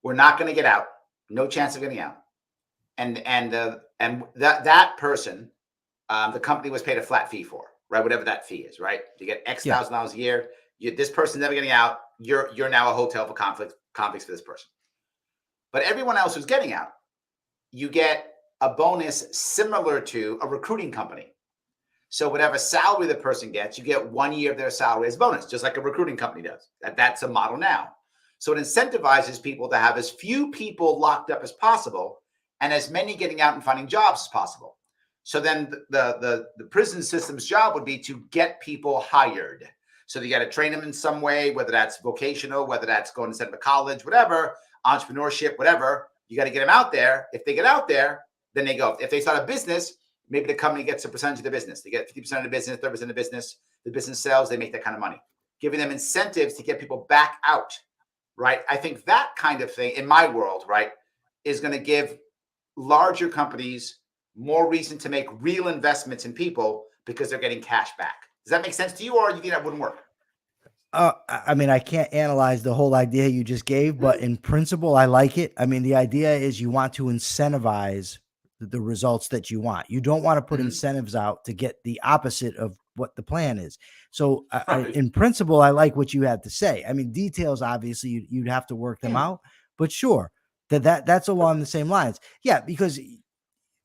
were not going to get out, no chance of getting out, and that person, the company was paid a flat fee for, right? Whatever that fee is, right? You get X Yeah. $1,000 a year. This person never getting out. You're now a hotel for conflicts for this person. But everyone else who's getting out, you get a bonus similar to a recruiting company. So whatever salary the person gets, you get 1 year of their salary as bonus, just like a recruiting company does. That's a model now. So it incentivizes people to have as few people locked up as possible and as many getting out and finding jobs as possible. So then the prison system's job would be to get people hired. So you got to train them in some way, whether that's vocational, whether that's going to to college, whatever, entrepreneurship, whatever. You got to get them out there. If they get out there, then they go. If they start a business, maybe the company gets a percentage of the business. They get 50% of the business, 30% of the business sells, they make that kind of money. Giving them incentives to get people back out, right? I think that kind of thing in my world, right, is going to give larger companies more reason to make real investments in people because they're getting cash back. Does that make sense to you, or you think that wouldn't work? I mean, I can't analyze the whole idea you just gave, but in principle, I like it. I mean, the idea is you want to incentivize the results that you want. You don't want to put incentives out to get the opposite of what the plan is. So in principle, I like what you had to say. I mean, details, obviously you'd have to work them out, but sure, that's along the same lines. Yeah, because,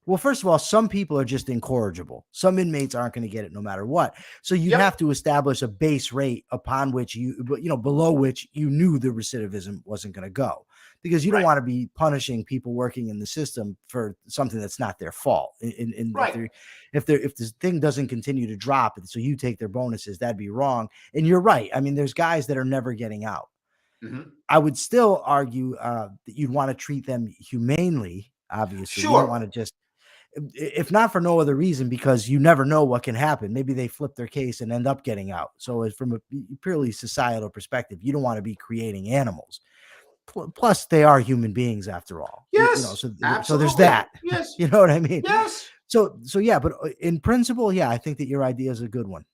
well, first of all, some people are just incorrigible. Some inmates aren't going to get it no matter what. So you have to establish a base rate upon which below which you knew the recidivism wasn't going to go, because you don't want to be punishing people working in the system for something that's not their fault. If this thing doesn't continue to drop, so you take their bonuses, that'd be wrong. And you're right. I mean, there's guys that are never getting out. I would still argue that you'd want to treat them humanely. Obviously, you don't want to just, if not for no other reason, because you never know what can happen. Maybe they flip their case and end up getting out. So from a purely societal perspective, you don't want to be creating animals. Plus, they are human beings after all. Yes, so there's that. Yes, you know what I mean. Yes. So yeah, but in principle, yeah, I think that your idea is a good one.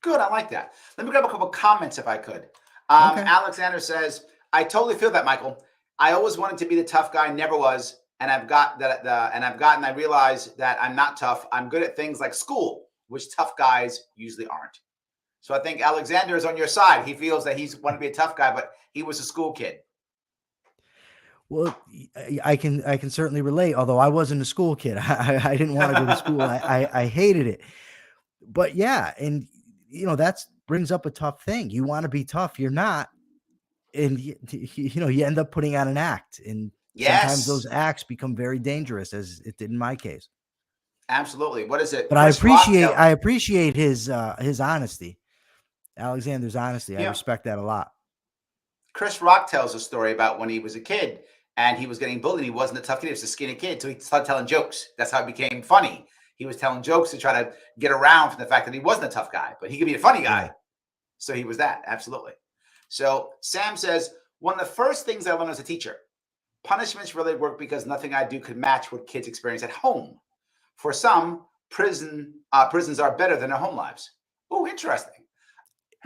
Good, I like that. Let me grab a couple of comments if I could. Okay. Alexander says, "I totally feel that, Michael. I always wanted to be the tough guy, never was, and I realized that I'm not tough. I'm good at things like school, which tough guys usually aren't." So I think Alexander is on your side. He feels that he's want to be a tough guy, but he was a school kid. Well, I can certainly relate. Although I wasn't a school kid, I didn't want to go to school. I hated it. But yeah, and that brings up a tough thing. You want to be tough, you're not, and you end up putting on an act, and sometimes those acts become very dangerous, as it did in my case. Absolutely. What is it? But I appreciate his honesty, Alexander's honesty. I respect that a lot. Chris Rock tells a story about when he was a kid and he was getting bullied. He wasn't a tough kid; he was a skinny kid. So he started telling jokes. That's how it became funny. He was telling jokes to try to get around from the fact that he wasn't a tough guy, but he could be a funny guy. So he was that. Absolutely. So Sam says, one of the first things I learned as a teacher, punishments really work because nothing I do could match what kids experience at home. For some, prisons are better than their home lives. Oh, interesting.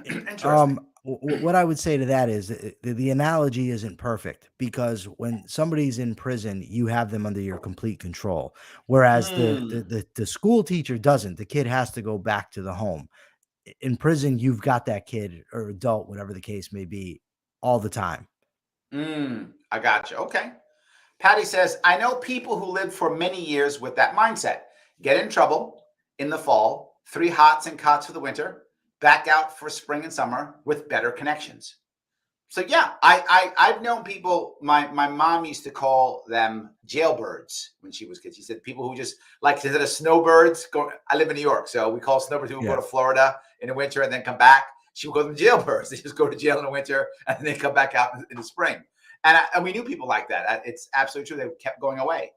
Interesting. What I would say to that is the analogy isn't perfect, because when somebody's in prison, you have them under your complete control. Whereas the school teacher doesn't. The kid has to go back to the home. In prison, you've got that kid or adult, whatever the case may be, all the time. I got you. Okay. Patty says, I know people who lived for many years with that mindset. Get in trouble in the fall, 3 hots and cots for the winter, back out for spring and summer with better connections. So yeah, I've known people, my mom used to call them jailbirds when she was kids. She said people who just, like, instead of snowbirds, I live in New York, so we call snowbirds who go to Florida in the winter and then come back. She would call them jailbirds. They just go to jail in the winter and then they come back out in the spring. And we knew people like that. It's absolutely true. They kept going away.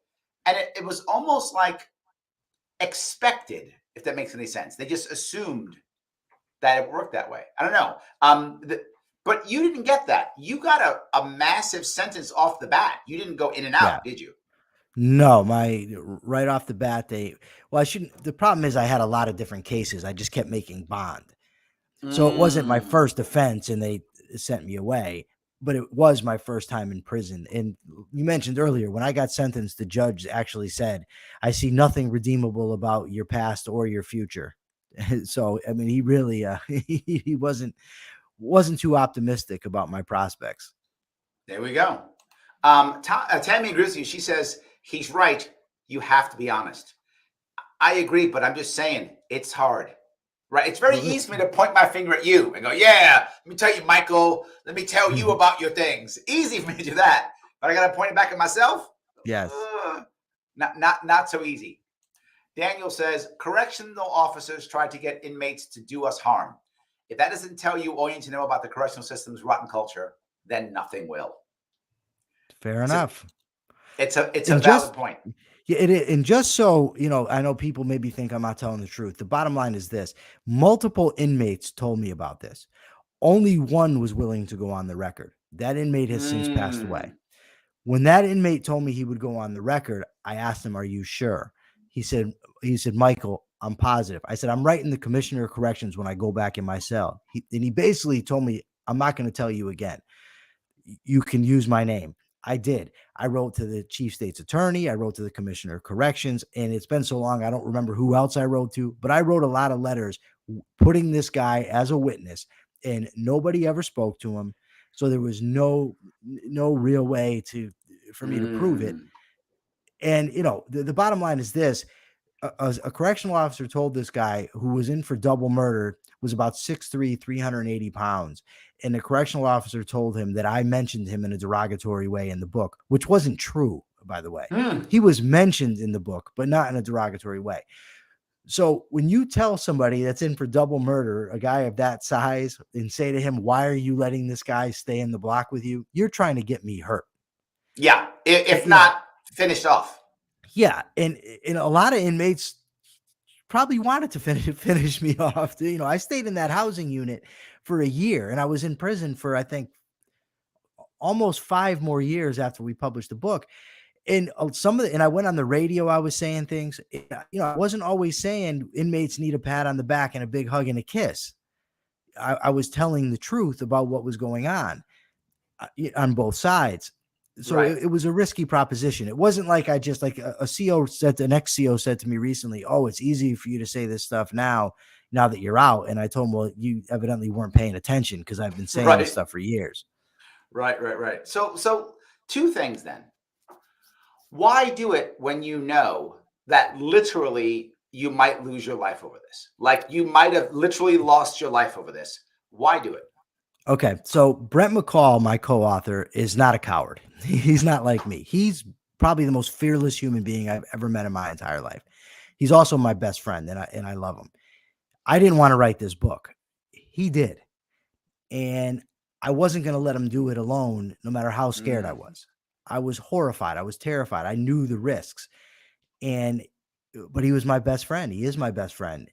And it was almost like expected, if that makes any sense. They just assumed that it worked that way. I don't know. But you didn't get that. You got a massive sentence off the bat. You didn't go in and out, did you? No, right off the bat, the problem is I had a lot of different cases. I just kept making bond. So it wasn't my first offense and they sent me away, but it was my first time in prison. And you mentioned earlier, when I got sentenced, the judge actually said, I see nothing redeemable about your past or your future. So, I mean, he really, he wasn't too optimistic about my prospects. There we go. Tammy agrees with you. She says, he's right. You have to be honest. I agree, but I'm just saying it's hard, right? It's very easy for me to point my finger at you and go, yeah, let me tell you, Michael, let me tell you about your things. Easy for me to do that. But I got to point it back at myself? Yes. Not so easy. Daniel says, correctional officers try to get inmates to do us harm. If that doesn't tell you all you need to know about the correctional system's rotten culture, then nothing will. Fair enough. It's a valid point. Yeah, and just so you know, I know people maybe think I'm not telling the truth. The bottom line is this: multiple inmates told me about this. Only one was willing to go on the record. That inmate has since passed away. When that inmate told me he would go on the record, I asked him, "Are you sure?" He said, "Michael, I'm positive." I said, "I'm writing the commissioner of corrections when I go back in my cell." He basically told me, "I'm not going to tell you again. You can use my name." I did. I wrote to the chief state's attorney. I wrote to the commissioner of corrections, and it's been so long, I don't remember who else I wrote to, but I wrote a lot of letters putting this guy as a witness, and nobody ever spoke to him. So there was no real way for me to prove it. And, you know, the bottom line is this: a correctional officer told this guy who was in for double murder, was about 6'3", 380 pounds. And the correctional officer told him that I mentioned him in a derogatory way in the book, which wasn't true, by the way. He was mentioned in the book, but not in a derogatory way. So when you tell somebody that's in for double murder, a guy of that size, and say to him, "Why are you letting this guy stay in the block with you?" You're trying to get me hurt. Yeah, if not finished off. Yeah, and a lot of inmates probably wanted to finish me off. You know, I stayed in that housing unit for a year, and I was in prison for, I think, almost 5 more years after we published the book. And and I went on the radio, I was saying things, you know, I wasn't always saying inmates need a pat on the back and a big hug and a kiss. I was telling the truth about what was going on both sides. So it was a risky proposition. It wasn't like I just, like a CO said, the next CO said to me recently, "Oh, it's easy for you to say this stuff now that you're out." And I told him, "Well, you evidently weren't paying attention, because I've been saying this stuff for years." Right. So 2 things then. Why do it when you know that literally you might lose your life over this? Like, you might have literally lost your life over this. Why do it? Okay, so Brent McCall, my co-author, is not a coward. He's not like me. He's probably the most fearless human being I've ever met in my entire life. He's also my best friend, and I love him. I didn't want to write this book. He did. And I wasn't going to let him do it alone, no matter how scared I was. I was horrified. I was terrified. I knew the risks. But he was my best friend. He is my best friend.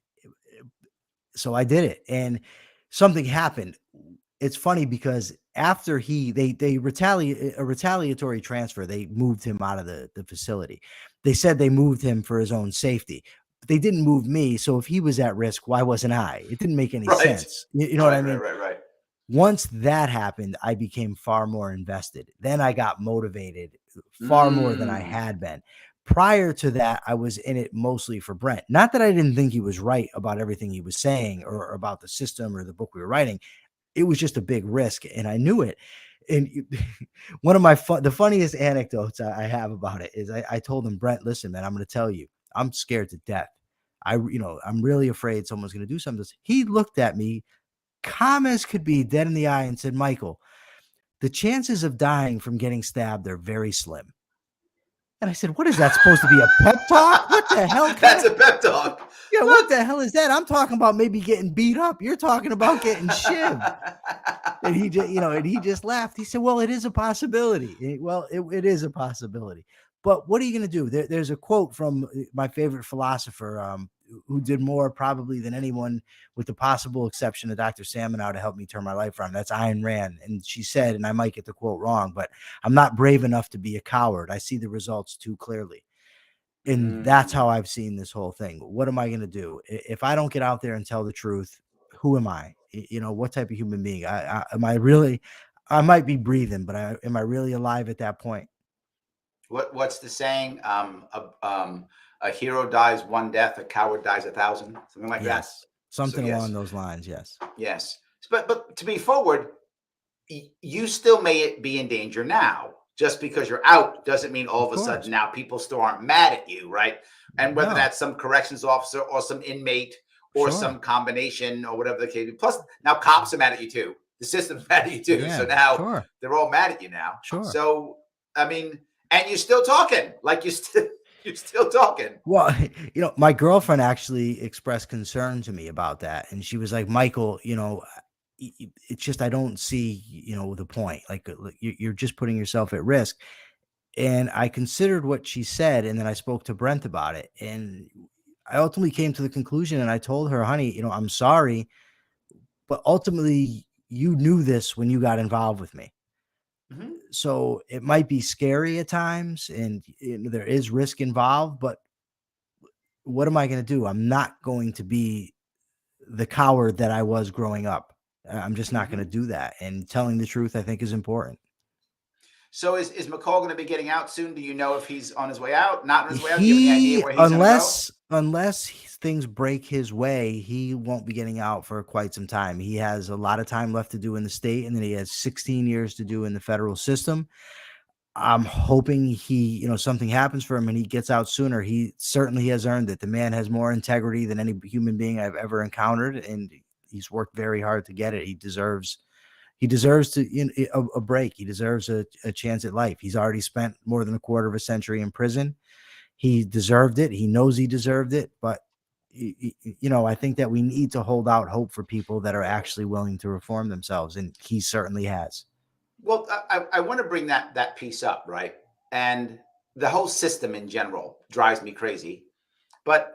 So I did it. And something happened. It's funny because after a retaliatory transfer, they moved him out of the facility. They said they moved him for his own safety, but they didn't move me. So if he was at risk, why wasn't I? It didn't make any sense. You know what I mean? Right. Once that happened, I became far more invested. Then I got motivated far more than I had been. Prior to that, I was in it mostly for Brent. Not that I didn't think he was right about everything he was saying or about the system or the book we were writing. It was just a big risk, and I knew it. And one of the funniest anecdotes I have about it is I told him, "Brent, listen, man, I'm going to tell you, I'm scared to death. I'm really afraid someone's going to do something." He looked at me, calm as could be, dead in the eye, and said, "Michael, the chances of dying from getting stabbed are very slim." And I said, "What is that supposed to be, a pep talk? What the hell?" That's a pep talk. Yeah, what the hell is that? I'm talking about maybe getting beat up. You're talking about getting shivved. And he just laughed. He said, "Well, it is a possibility." Well, it is a possibility. But what are you going to do? There's a quote from my favorite philosopher, who did more probably than anyone, with the possible exception of Dr. Samanow, to help me turn my life around. That's Ayn Rand. And she said, and I might get the quote wrong, but "I'm not brave enough to be a coward. I see the results too clearly." And that's how I've seen this whole thing. What am I going to do? If I don't get out there and tell the truth, who am I? What type of human being? Am I really? I might be breathing, but am I really alive at that point? What's the saying? A hero dies one death, a coward dies 1,000. Something like that. Something yes, along those lines. Yes. yes. But to be forward, you still may be in danger now. Just because you're out doesn't mean all Of of a sudden course. now people still aren't mad at you, right? And whether No. that's some corrections officer or some inmate or Sure. some combination or whatever the case. Plus, now cops are mad at you too. The system's mad at you too. So Yeah. now Sure. they're all mad at you now. Sure. So I mean, and you're still talking, like you're still talking. Well, my girlfriend actually expressed concern to me about that, and she was like, "Michael, it's just I don't see, the point. Like, you're just putting yourself at risk." And I considered what she said, and then I spoke to Brent about it, and I ultimately came to the conclusion, and I told her, "Honey, I'm sorry, but ultimately you knew this when you got involved with me. Mm-hmm. So it might be scary at times, and there is risk involved, but what am I going to do? I'm not going to be the coward that I was growing up. I'm just not Mm-hmm. going to do that. And telling the truth, I think, is important. So is McCall going to be getting out soon? Do you know if he's on his way out? Not on his way out? Do you have any idea He where he's going to go? unless things break his way, he won't be getting out for quite some time. He has a lot of time left to do in the state, and then he has 16 years to do in the federal system. I'm hoping he, something happens for him and he gets out sooner. He certainly has earned it. The man has more integrity than any human being I've ever encountered, and he's worked very hard to get it. He deserves to a break. He deserves a chance at life. He's already spent more than a quarter of a century in prison. He deserved it. He knows he deserved it, but I think that we need to hold out hope for people that are actually willing to reform themselves, and he certainly has. Well, I want to bring that piece up, right? And the whole system in general drives me crazy. But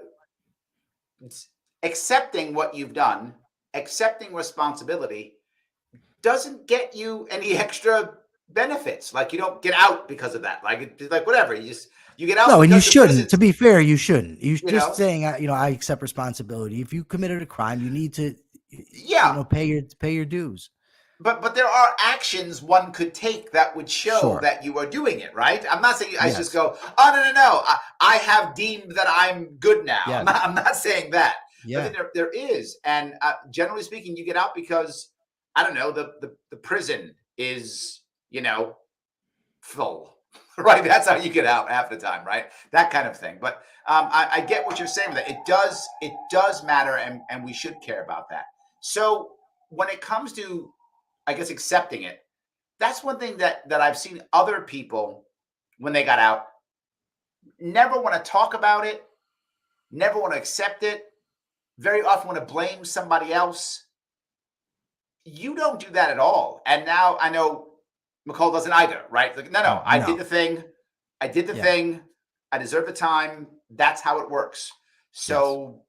accepting what you've done, accepting responsibility, doesn't get you any extra benefits. Like you don't get out because of that. Like whatever. You get out No, and you because the shouldn't. prison's, To be fair, you shouldn't. You you just know, saying, I accept responsibility. If you committed a crime, you need to, yeah. pay your dues. But there are actions one could take that would show Sure. that you are doing it, right? I'm not saying I should just Yes. go, oh no. I have deemed that I'm good now. Yes. I'm not saying that. I Yeah. think there is, and generally speaking, you get out because I don't know the prison is full, right? That's how you get out half the time, right? That kind of thing. But I get what you're saying. That it does matter, and we should care about that. So when it comes to I guess accepting it. That's one thing that I've seen other people when they got out never want to talk about it, never want to accept it, very often want to blame somebody else. You don't do that at all. And now I know McCall doesn't either, right? Like, no, I did No. the thing. I did the Yeah. thing. I deserve the time. That's how it works. Yes. So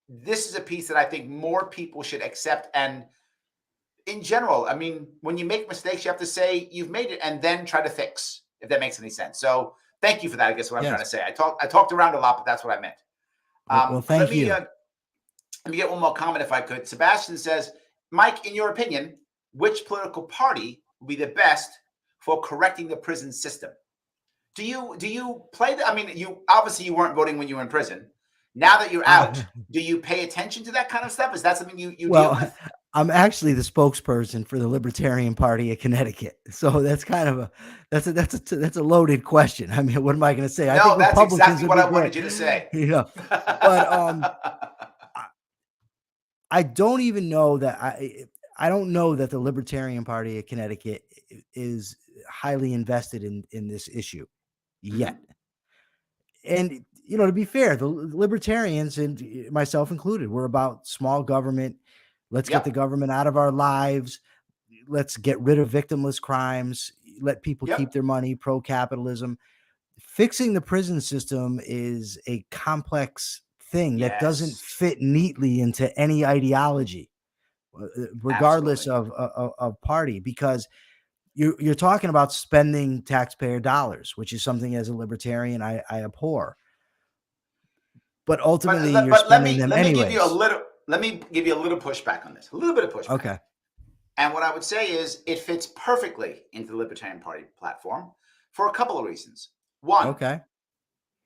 this is a piece that I think more people should accept and in general, I mean, when you make mistakes, you have to say you've made it and then try to fix, if that makes any sense. So thank you for that. I guess what I'm trying to Yes. say. I talked around a lot, but that's what I meant. Well, thank you. Let me get one more comment if I could. Sebastian says, Mike, in your opinion, which political party would be the best for correcting the prison system? Do you play that? I mean, you obviously you weren't voting when you were in prison. Now that you're out, do you pay attention to that kind of stuff? Is that something you deal with? I'm actually the spokesperson for the Libertarian Party of Connecticut, so that's kind of that's a loaded question. I mean, what am I going to say? I No, think that's Republicans exactly would what be I wanted great, you to say. but I don't even know that I don't know that the Libertarian Party of Connecticut is highly invested in this issue yet. Mhm. And to be fair, the libertarians and myself included, we're about small government. Let's get the Yep. government out of our lives. Let's get rid of victimless crimes. Let people keep Yep. their money. Pro-capitalism. Fixing the prison system is a complex thing that doesn't Yes. fit neatly into any ideology, regardless Absolutely. of party, because you're talking about spending taxpayer dollars, which is something as a libertarian I abhor. But ultimately, you're But spending them let me give you a anyways. little pushback on this. A little bit of pushback. Okay. And what I would say is it fits perfectly into the Libertarian Party platform for a couple of reasons. One, Okay.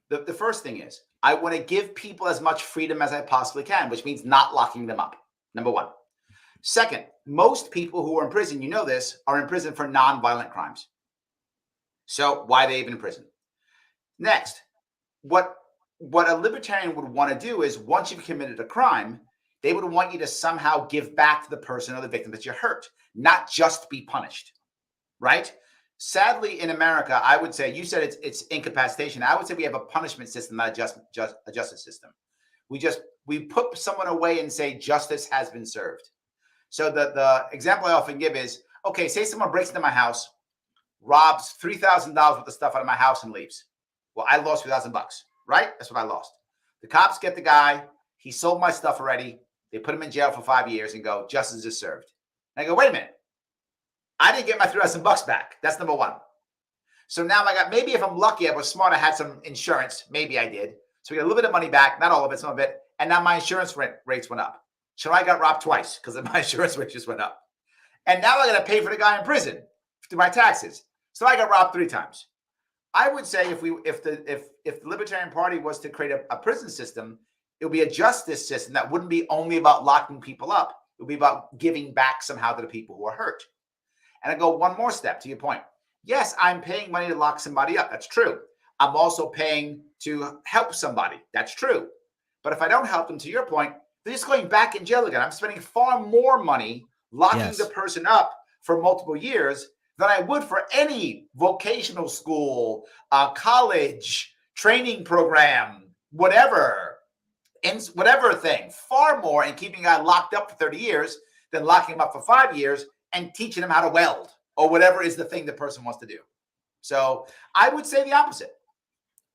the first thing is I want to give people as much freedom as I possibly can, which means not locking them up. Number one. Second, most people who are in prison, you know this, are in prison for non-violent crimes. So why are they even in prison? Next, what a libertarian would want to do is once you've committed a crime, they would want you to somehow give back to the person or the victim that you hurt, not just be punished, right? Sadly, in America, I would say, you said it's incapacitation. I would say we have a punishment system, not a justice system. We put someone away and say justice has been served. So the example I often give is, okay, say someone breaks into my house, robs $3,000 worth of stuff out of my house and leaves. Well, I lost $3,000, right? That's what I lost. The cops get the guy. He sold my stuff already. They put him in jail for 5 years and go, justice is served. And I go, wait a minute. I didn't get my $3,000 back. That's number one. So now I got, maybe if I'm lucky, I was smart, I had some insurance. Maybe I did. So we got a little bit of money back, not all of it, some of it. And now my insurance rates went up. So I got robbed twice because my insurance rate just went up. And now I got to pay for the guy in prison through my taxes. So I got robbed 3 times. I would say if the Libertarian Party was to create a prison system, it would be a justice system that wouldn't be only about locking people up. It would be about giving back somehow to the people who are hurt. And I go one more step to your point. Yes, I'm paying money to lock somebody up. That's true. I'm also paying to help somebody. That's true. But if I don't help them, to your point, they're just going back in jail again. I'm spending far more money locking the person up for multiple years than I would for any vocational school, college, training program, whatever thing. Far more in keeping a guy locked up for 30 years than locking him up for 5 years and teaching him how to weld or whatever is the thing the person wants to do. So I would say the opposite.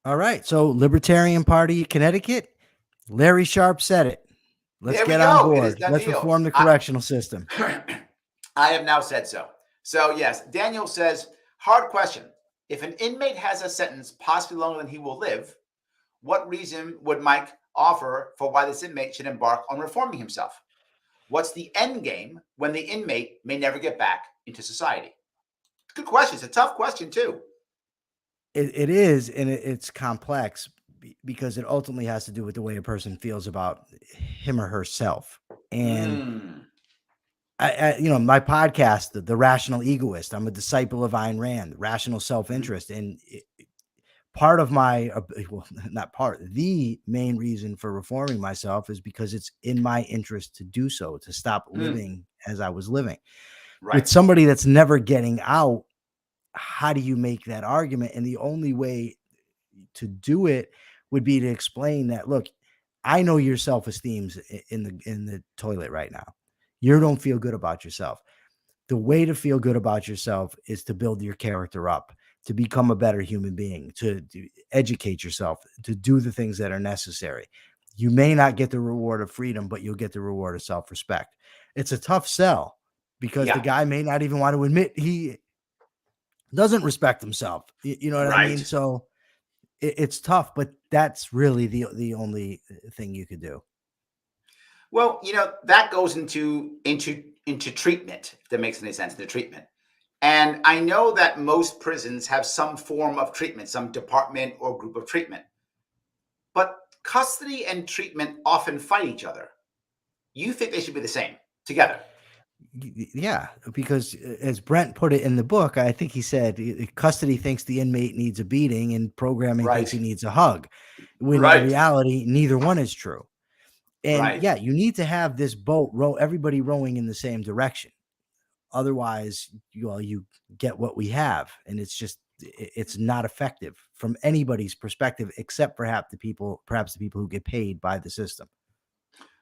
All right. So Libertarian Party, Connecticut, Larry Sharp said it. Let's get on board. Let's reform the correctional system. I have now said so. So yes, Daniel says, hard question. If an inmate has a sentence possibly longer than he will live, what reason would Mike offer for why this inmate should embark on reforming himself? What's the end game when the inmate may never get back into society? Good question. It's a tough question too. It is, and it's complex because it ultimately has to do with the way a person feels about him or herself. And I my podcast, the Rational Egoist, I'm a disciple of Ayn Rand, rational self-interest. And part of my, well, not part, the main reason for reforming myself is because it's in my interest to do so, to stop living as I was living. Right. With somebody that's never getting out, how do you make that argument? And the only way to do it would be to explain that, look, I know your self-esteem's in the toilet right now. You don't feel good about yourself. The way to feel good about yourself is to build your character up, to become a better human being, to educate yourself, to do the things that are necessary. You may not get the reward of freedom, but you'll get the reward of self-respect. It's a tough sell because the guy may not even want to admit he doesn't respect himself. You know what I mean? So it's tough, but that's really the only thing you could do. Well, that goes into treatment, if that makes any sense, the treatment. And I know that most prisons have some form of treatment, some department or group of treatment. But custody and treatment often fight each other. You think they should be the same together? Yeah, because as Brent put it in the book, I think he said custody thinks the inmate needs a beating and programming thinks he needs a hug. When in reality, neither one is true. And yeah, you need to have this boat everybody rowing in the same direction. Otherwise, you get what we have. And it's not effective from anybody's perspective, except perhaps the people who get paid by the system.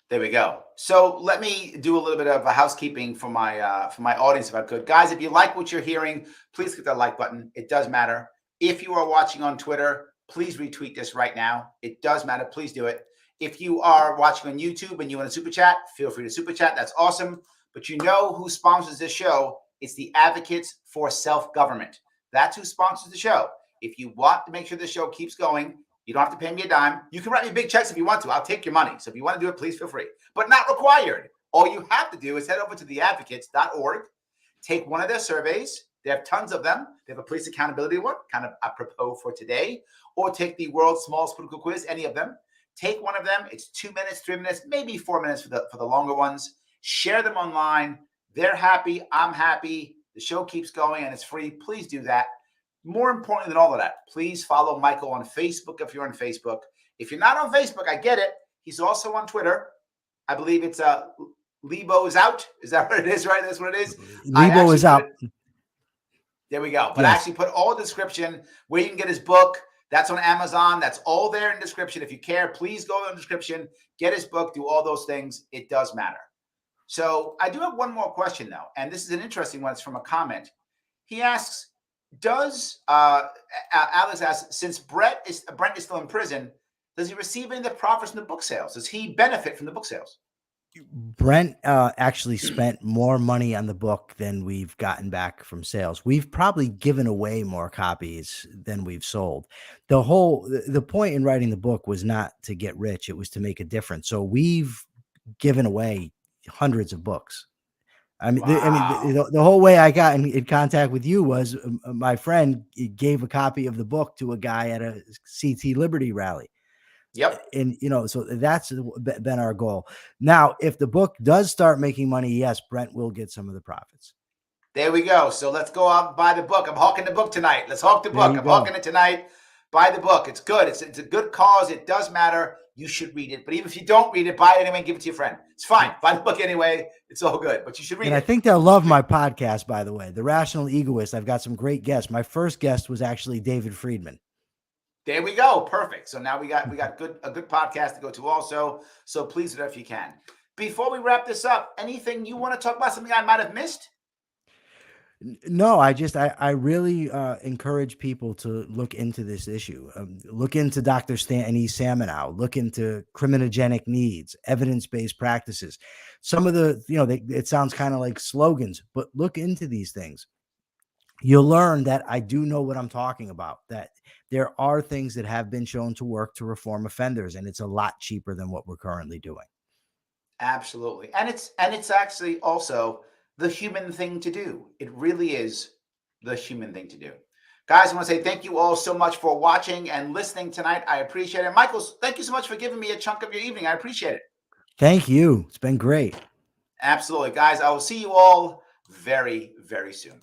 There we go. So let me do a little bit of a housekeeping for my audience, if I could. Guys, if you like what you're hearing, please click that like button. It does matter. If you are watching on Twitter, please retweet this right now. It does matter. Please do it. If you are watching on YouTube and you want to super chat, feel free to super chat. That's awesome. But you know who sponsors this show? It's the Advocates for Self-Government. That's who sponsors the show. If you want to make sure the show keeps going, you don't have to pay me a dime. You can write me big checks if you want to. I'll take your money. So if you want to do it, please feel free. But not required. All you have to do is head over to theadvocates.org, take one of their surveys. They have tons of them. They have a police accountability one, kind of apropos for today. or take the world's smallest political quiz, any of them. Take one of them. It's 2 minutes, 3 minutes, maybe 4 minutes for the longer ones. Share them online. They're happy. I'm happy. The show keeps going and it's free. Please do that. More importantly than all of that, please follow Michael on Facebook if you're on Facebook. If you're not on Facebook, I get it. He's also on Twitter. I believe it's Libo is out. Is that what it is, right? That's what it is. Libo is out. There we go. But I actually put all the description where you can get his book. That's on Amazon. That's all there in the description. If you care, please go in the description, get his book, do all those things. It does matter. So I do have one more question, though, and this is an interesting one. It's from a comment. He asks, does Alex asks, since Brent is still in prison, does he receive any of the profits from the book sales? Does he benefit from the book sales? Brent actually spent more money on the book than we've gotten back from sales. We've probably given away more copies than we've sold. The point in writing the book was not to get rich. It was to make a difference. So we've given away hundreds of books. I mean, wow. The whole way I got in contact with you was my friend gave a copy of the book to a guy at a CT Liberty rally. Yep. And, so that's been our goal. Now, if the book does start making money, yes, Brent will get some of the profits. There we go. So let's go out and buy the book. I'm hawking the book tonight. Let's hawk the book. I'm hawking it tonight. Buy the book. It's good. It's a good cause. It does matter. You should read it. But even if you don't read it, buy it anyway and give it to your friend. It's fine. Buy the book anyway. It's all good. But you should read it. And I think they'll love my podcast, by the way. The Rational Egoist. I've got some great guests. My first guest was actually David Friedman. There we go. Perfect. So now we got a good podcast to go to also. So please do that if you can. Before we wrap this up, anything you want to talk about, something I might have missed? No, I really encourage people to look into this issue. Look into Dr. Stanton Samanow. Look into criminogenic needs, evidence-based practices. Some of the, it sounds kind of like slogans, but look into these things. You'll learn that I do know what I'm talking about, that there are things that have been shown to work to reform offenders, and it's a lot cheaper than what we're currently doing. Absolutely. And it's actually also the human thing to do. It really is the human thing to do. Guys, I want to say thank you all so much for watching and listening tonight. I appreciate it. Michael, thank you so much for giving me a chunk of your evening. I appreciate it. Thank you. It's been great. Absolutely. Guys, I will see you all very, very soon.